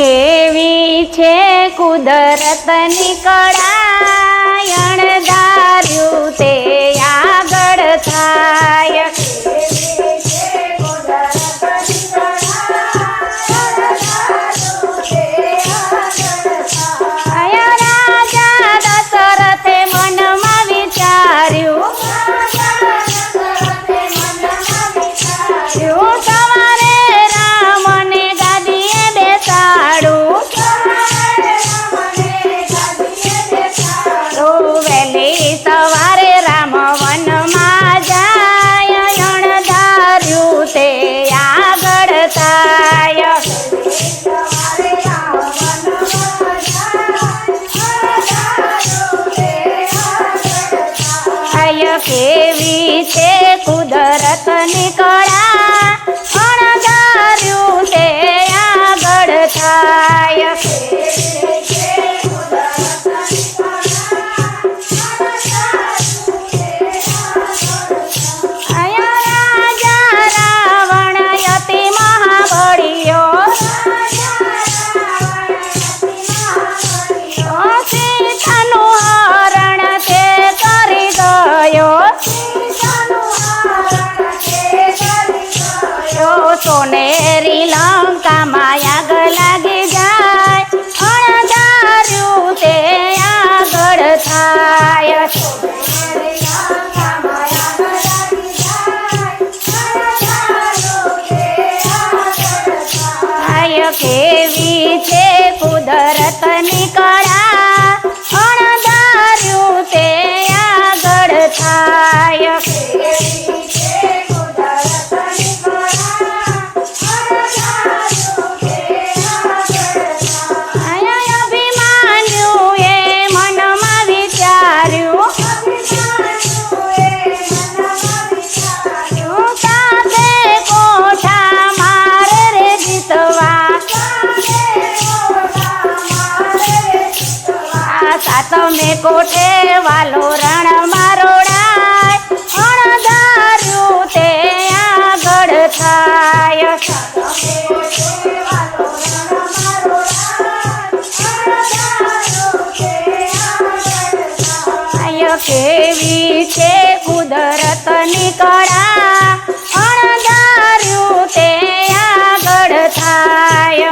કેવી છે કુદરતની કળા, અણધાર્યું તે આગળ થાય. રાજા દશરથે મનમાં વિચાર્યું, સવારે રામને ગાદીએ બેસાડું. વહેલી સવારે રામ વનમાં જાય, અણધાર્યું તે આગળ થાય. કેવી છે કુદરતની કળા, અણધાર્યું તે આગળ થાય. રાજા રાવણ અતિ મહાબળિયો, સીતાનું હરણ તે કરી ગયો. સોનેરી લંકામાં આગ લાગી જાય, અણધાર્યું તે આગળ થાય. કેવી છે કુદરતની કળા, અણધાર્યું તે આગળ થાય. અભિમાન્યુએ મનમાં વિચાર્યું, સાથે કોઠા મારે રે જીતવા. સાતમે કોઠે વાલો રણ મારોડાય, અણધાર્યું તે આગળ થાય. કેવી છે કુદરતની કળા, અણધાર્યું તે આગળ થાય.